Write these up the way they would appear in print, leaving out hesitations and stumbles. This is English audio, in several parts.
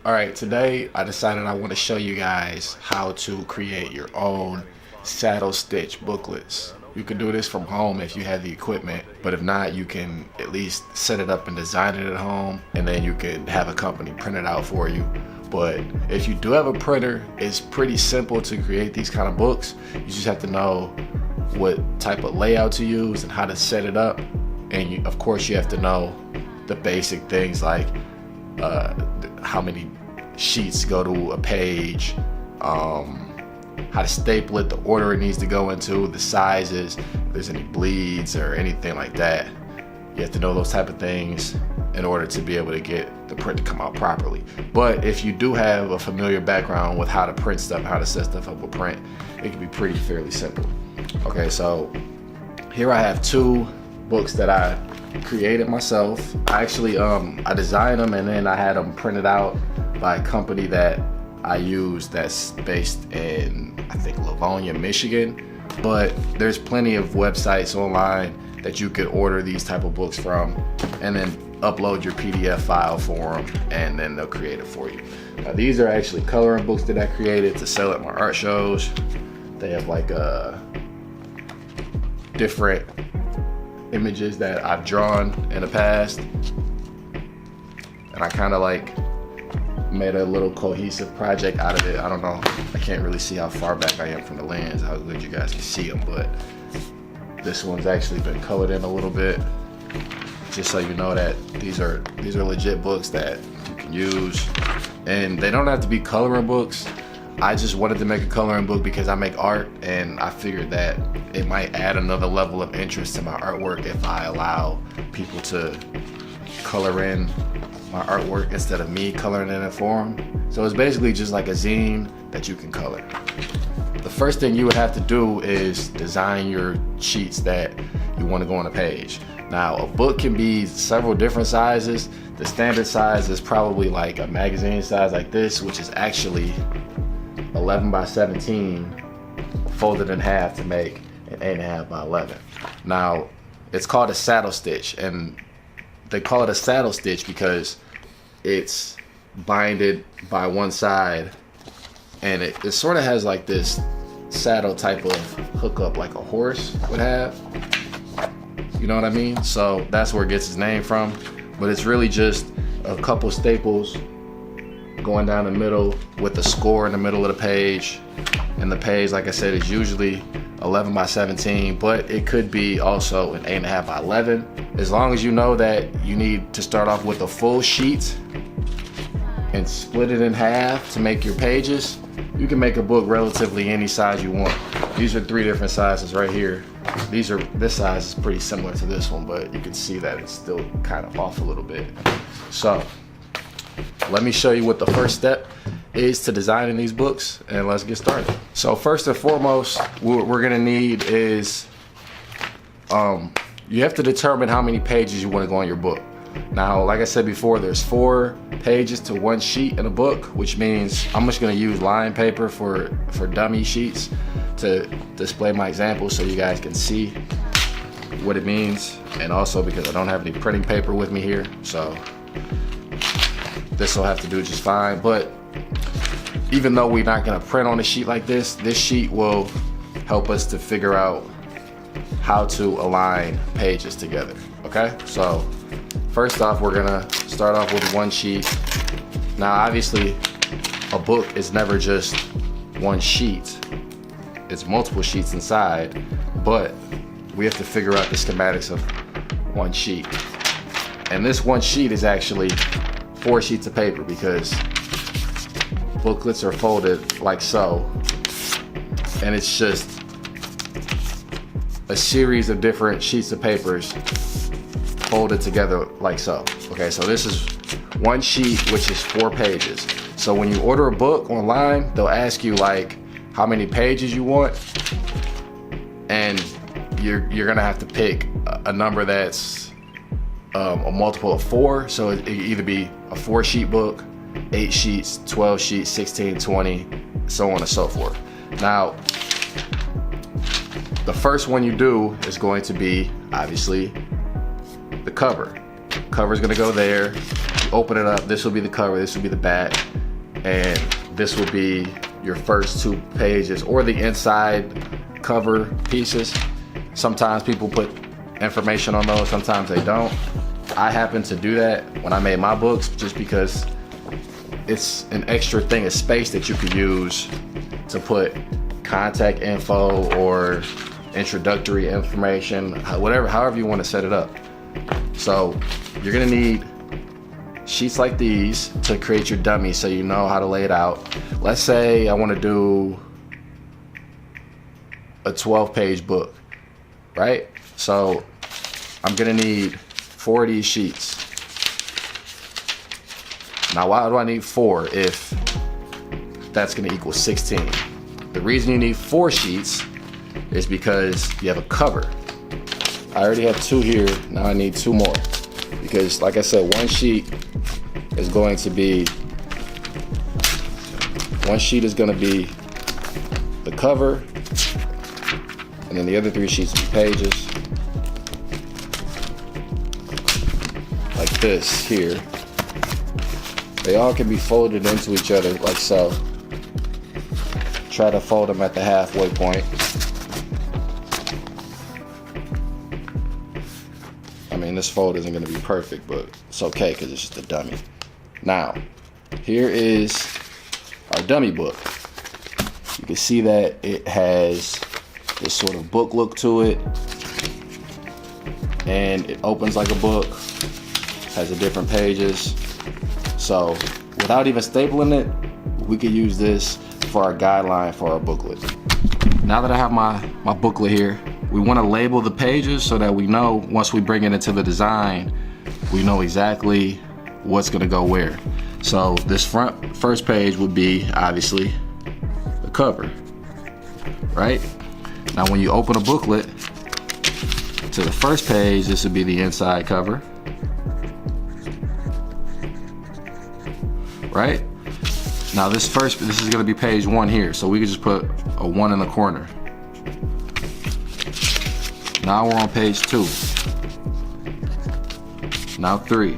Alright, today I decided I want to show you guys how to create your own saddle stitch booklets. You can do this from home if you have the equipment, but if not, you can at least set it up and design it at home, and then you can have a company print it out for you. But if you do have a printer, it's pretty simple to create these kind of books. You just have to know what type of layout to use and how to set it up, and of course you have to know the basic things like how many sheets go to a page, how to staple it, the order it needs to go into, the sizes, if there's any bleeds or anything like that. You have to know those type of things in order to be able to get the print to come out properly. But if you do have a familiar background with how to print stuff, how to set stuff up with print, it can be fairly simple. Okay, so here I have two books that I created myself. I actually I designed them and then I had them printed out by a company that I use that's based in, I think, Livonia, Michigan. But there's plenty of websites online that you could order these type of books from and then upload your PDF file for them, and then they'll create it for you. Now these are actually coloring books that I created to sell at my art shows. They have like different images that I've drawn in the past, and I kind of like made a little cohesive project out of it. I don't know, I can't really see how far back I am from the lens, how good you guys can see them, but this one's actually been colored in a little bit, just so you know that these are legit books that you can use. And they don't have to be coloring books. I just wanted to make a coloring book because I make art, and I figured that it might add another level of interest to my artwork if I allow people to color in my artwork instead of me coloring in it for them. So it's basically just like a zine that you can color. The first thing you would have to do is design your sheets that you want to go on a page. Now, a book can be several different sizes. The standard size is probably like a magazine size like this, which is actually 11 by 17 folded in half to make an 8.5 by 11. Now, it's called a saddle stitch, and they call it a saddle stitch because it's binded by one side, and it sort of has like this saddle type of hookup like a horse would have. You know what I mean? So that's where it gets its name from. But it's really just a couple staples going down the middle with a score in the middle of the page. And the page, like I said, is usually 11 by 17, but it could be also an 8.5 by 11. As long as you know that you need to start off with a full sheet and split it in half to make your pages, you can make a book relatively any size you want. These are 3 different sizes right here. This size is pretty similar to this one, but you can see that it's still kind of off a little bit. So let me show you what the first step is to designing these books, and let's get started. So first and foremost, what we're gonna need is you have to determine how many pages you want to go on your book. Now, like I said before, there's 4 pages to 1 sheet in a book, which means I'm just gonna use line paper for dummy sheets to display my example so you guys can see what it means, and also because I don't have any printing paper with me here, so this will have to do just fine. But even though we're not gonna print on a sheet like this sheet will help us to figure out how to align pages together, okay? So first off, we're gonna start off with 1 sheet. Now, obviously, a book is never just 1 sheet. It's multiple sheets inside, but we have to figure out the schematics of 1 sheet. And this 1 sheet is actually 4 sheets of paper because booklets are folded like so, and it's just a series of different sheets of papers folded together like so. Okay, so this is 1 sheet, which is 4 pages. So when you order a book online, they'll ask you like how many pages you want, and you're gonna have to pick a number that's a multiple of 4. So it either be a 4 sheet book, 8 sheets, 12 sheets, 16, 20, so on and so forth. Now, the first one you do is going to be obviously the cover. Cover's gonna go there. you open it up, this will be the cover, this will be the back, and this will be your first 2 pages or the inside cover pieces. Sometimes people put information on those, sometimes they don't. I happen to do that when I made my books just because it's an extra thing of space that you could use to put contact info or introductory information, however you want to set it up. So you're gonna need sheets like these to create your dummy so you know how to lay it out. Let's say I want to do a 12-page book, right? So I'm gonna need 4 of these sheets. Now why do I need 4 if that's gonna equal 16? The reason you need 4 sheets is because you have a cover. I already have 2 here, now I need 2 more. Because like I said, one sheet is going to be the cover, and then the other 3 sheets will be pages. Like this here. They all can be folded into each other like so. Try to fold them at the halfway point. I mean, this fold isn't gonna be perfect, but it's okay because it's just a dummy. Now, here is our dummy book. You can see that it has this sort of book look to it, and it opens like a book, has the different pages. So without even stapling it, we could use this for our guideline for our booklet. Now that I have my booklet here, we want to label the pages so that we know once we bring it into the design, we know exactly what's going to go where. So this first page would be obviously the cover, right? Now when you open a booklet to the first page, this would be the inside cover, right? Now this is going to be page 1 here, so we could just put a 1 in the corner. Now we're on page 2. Now 3,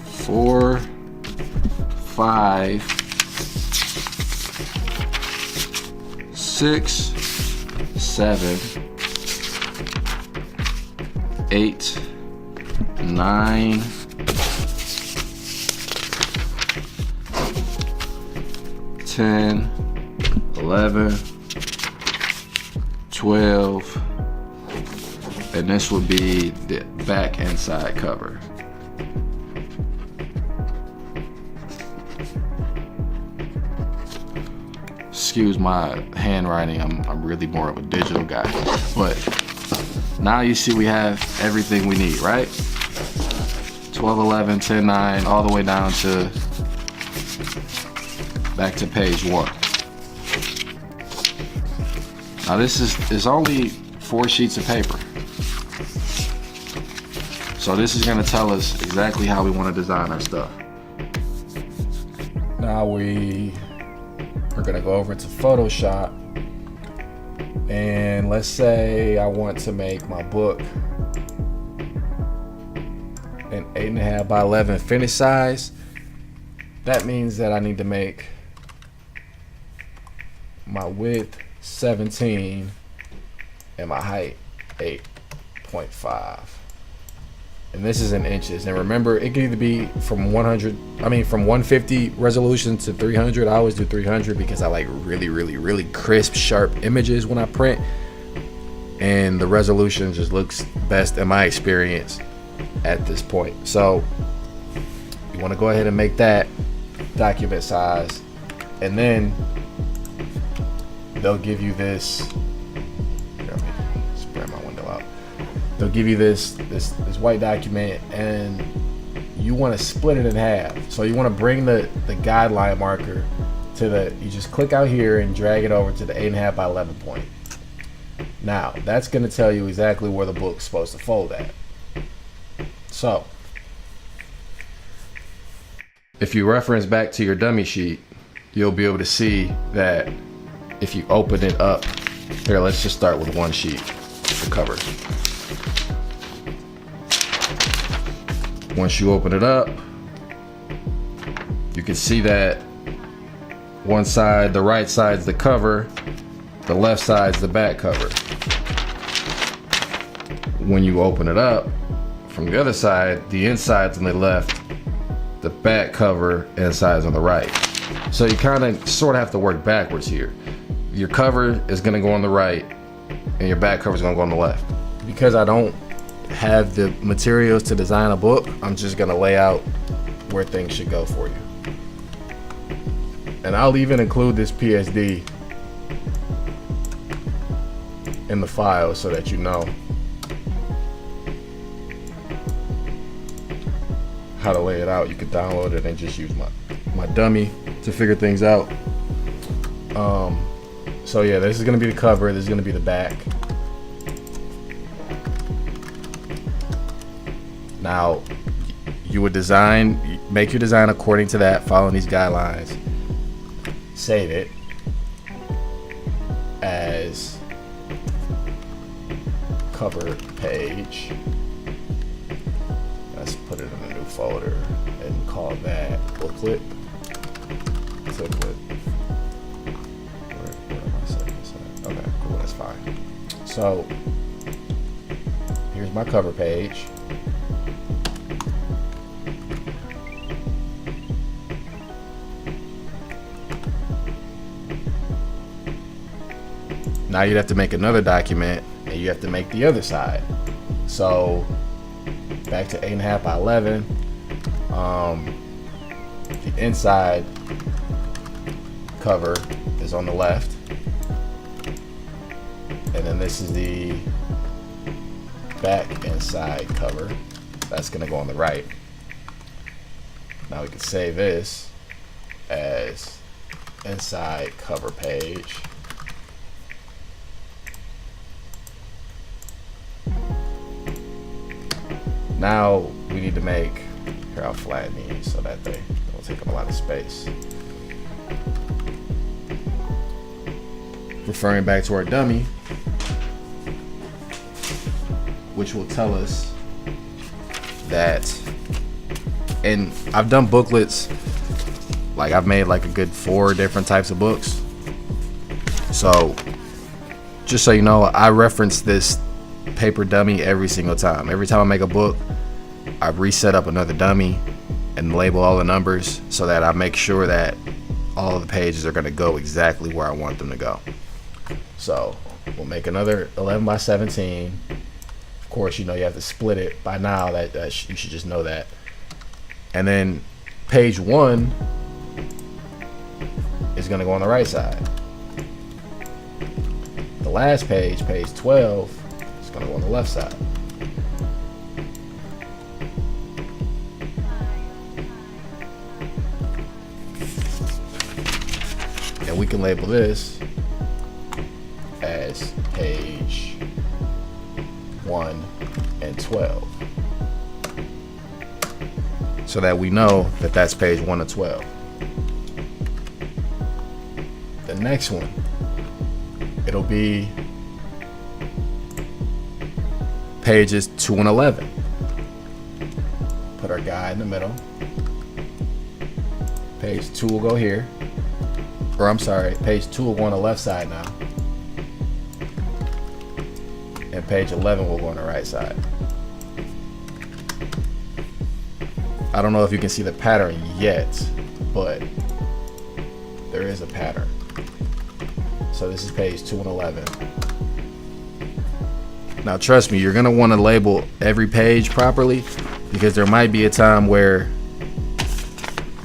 4, 5, 6, 7, 8, 9, 10, 11, 12, and this would be the back and side cover. Excuse my handwriting, I'm really more of a digital guy. But now you see we have everything we need, right? 12, 11, 10, 9, all the way down to back to page 1. Now this is only 4 sheets of paper. So this is gonna tell us exactly how we wanna design our stuff. Now we're gonna go over to Photoshop, and let's say I want to make my book an 8.5 by 11 finish size. That means that I need to make my width 17 and my height 8.5. And this is in inches. And remember, it can either be from 150 resolution to 300. I always do 300 because I like really crisp, sharp images when I print. And the resolution just looks best in my experience at this point. So you want to go ahead and make that document size, and then they'll give you this. Let me spread my window out. They'll give you this white document, and you want to split it in half. So you want to bring the guideline marker to you just click out here and drag it over to the 8.5 by 11 point. Now that's going to tell you exactly where the book's supposed to fold at. So if you reference back to your dummy sheet, you'll be able to see that if you open it up, here, let's just start with 1 sheet, the cover. Once you open it up, you can see that one side, the right side's the cover, the left side's the back cover. When you open it up from the other side, the inside's on the left, the back cover, inside's on the right. So you kind of sort of have to work backwards here. Your cover is going to go on the right and your back cover is going to go on the left. Because I don't have the materials to design a book, I'm just going to lay out where things should go for you. And I'll even include this PSD in the file so that you know how to lay it out. You can download it and just use my dummy to figure things out. So yeah, this is gonna be the cover, this is gonna be the back. Now, you would make your design according to that, following these guidelines. Save it as cover page. Let's put it in a new folder and call that booklet. Booklet. Where am I setting this at? Okay, cool, that's fine. So here's my cover page. Now you'd have to make another document and you have to make the other side. So back to 8.5 by 11. The inside cover is on the left. And then this is the back inside cover. That's gonna go on the right. Now we can save this as inside cover page. Now we need to make, here I'll flatten these so that they don't take up a lot of space. Referring back to our dummy, which will tell us that, and I've done booklets, like I've made like a good 4 different types of books. So just so you know, I reference this paper dummy every single time. Every time I make a book, I reset up another dummy and label all the numbers so that I make sure that all of the pages are going to go exactly where I want them to go. So we'll make another 11 by 17. Of course, you know you have to split it by now. That you should just know that. And then page 1 is going to go on the right side. The last page, page 12, is going to go on the left side. And we can label this as page 1 and 12. So that we know that that's page 1 and 12. The next one, it'll be pages 2 and 11. Put our guy in the middle. Page 2 will go here. Or I'm sorry, page 2 will go on the left side now. And page 11 will go on the right side. I don't know if you can see the pattern yet, but there is a pattern. So this is page 2 and 11. Now trust me, you're gonna want to label every page properly, because there might be a time where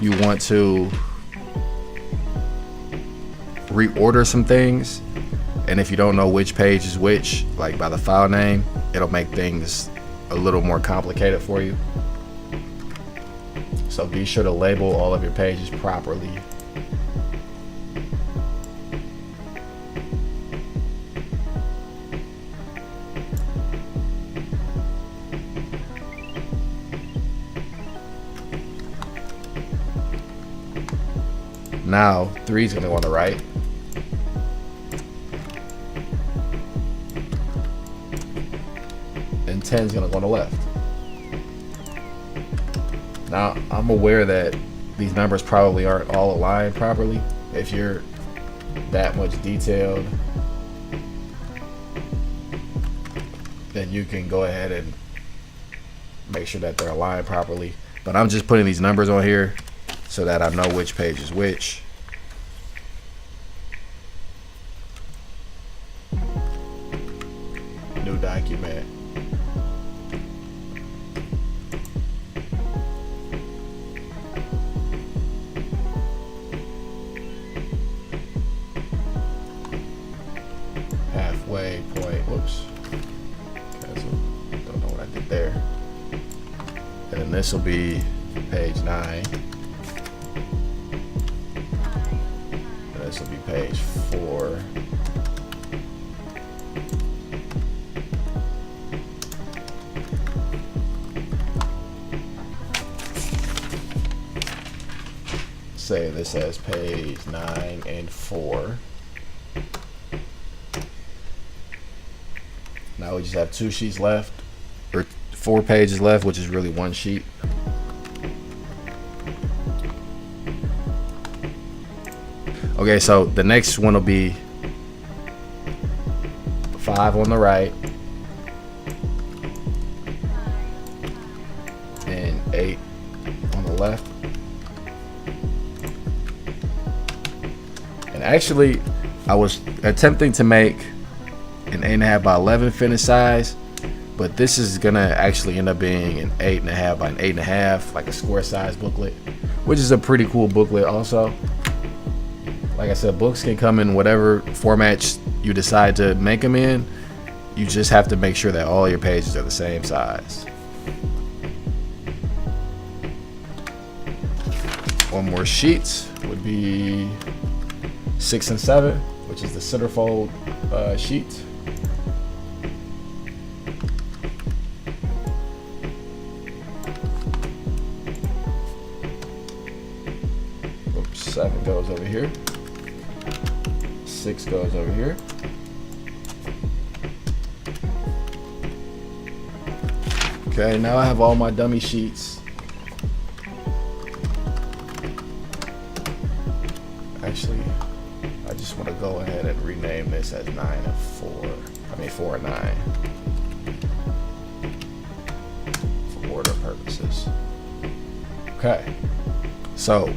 you want to reorder some things, and if you don't know which page is which, like by the file name, it'll make things a little more complicated for you. So be sure to label all of your pages properly. Now 3 is going to go on the right. And 10 is going to go on the left. Now, I'm aware that these numbers probably aren't all aligned properly. If you're that much detailed, then you can go ahead and make sure that they're aligned properly. But I'm just putting these numbers on here so that I know which page is which. New document. Halfway point. Whoops. Cancel. Don't know what I did there. And then this will be page 9. And this will be page 4. Say this as page 9 and 4. Now we just have 2 sheets left, or 4 pages left, which is really 1 sheet. Okay, so the next one will be 5 on the right and 8 on the left. And actually, I was attempting to make an 8.5 by 11 finish size, but this is gonna actually end up being an 8.5 by an 8.5, like a square size booklet, which is a pretty cool booklet also. Like I said, books can come in whatever formats you decide to make them in. You just have to make sure that all your pages are the same size. One more sheet would be 6 and 7, which is the centerfold sheet. Oops, 7 goes over here. 6 goes over here. Okay, now I have all my dummy sheets. Actually, I just want to go ahead and rename this as 9 and 4. I mean 4 and 9. For order purposes. Okay. So,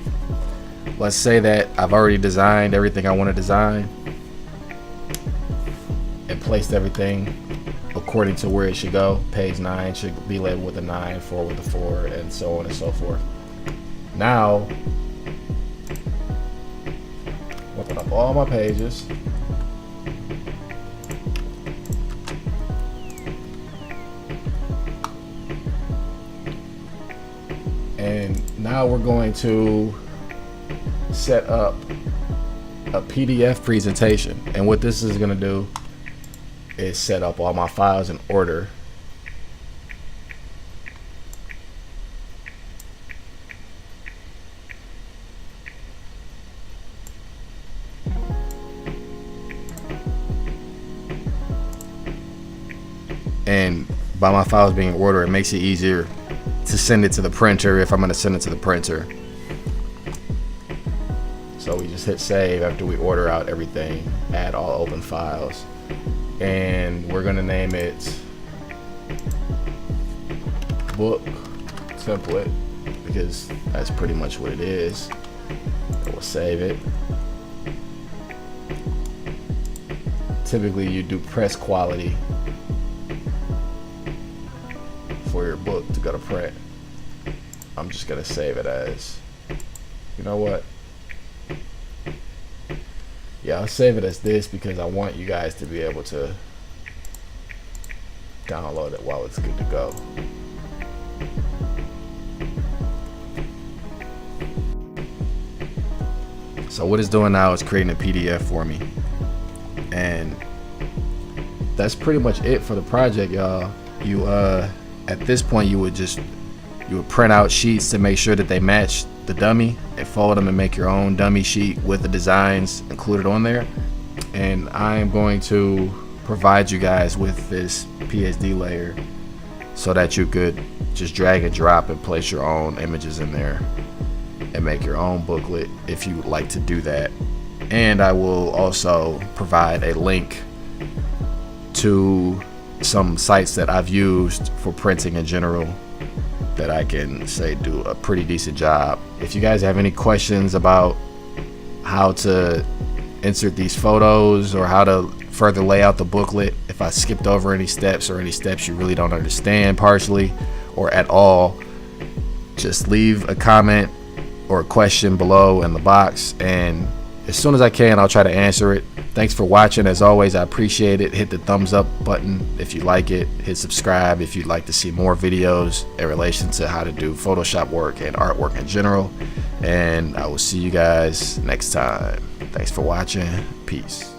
let's say that I've already designed everything I want to design and placed everything according to where it should go. Page 9 should be labeled with a 9, 4 with a 4, and so on and so forth. Now, open up all my pages. And now we're going to set up a PDF presentation. And what this is going to do is set up all my files in order. And by my files being in order, it makes it easier to send it to the printer if I'm going to send it to the printer. So we just hit save after we order out everything, add all open files, and we're going to name it book template because that's pretty much what it is. And we'll save it. Typically you do press quality for your book to go to print. I'm just gonna save it as, you know what? Yeah, I'll save it as this because I want you guys to be able to download it while it's good to go. So what it's doing now is creating a PDF for me. And that's pretty much it for the project, y'all. You at this point you would print out sheets to make sure that they match the dummy and fold them and make your own dummy sheet with the designs included on there. And I am going to provide you guys with this PSD layer so that you could just drag and drop and place your own images in there and make your own booklet if you would like to do that. And I will also provide a link to some sites that I've used for printing in general that I can say do a pretty decent job. If you guys have any questions about how to insert these photos or how to further lay out the booklet, if I skipped over any steps or any steps you really don't understand partially or at all, just leave a comment or a question below in the box, and as soon as I can, I'll try to answer it. Thanks for watching. As always, I appreciate it. Hit the thumbs up button if you like it. Hit subscribe if you'd like to see more videos in relation to how to do Photoshop work and artwork in general. And I will see you guys next time. Thanks for watching. Peace.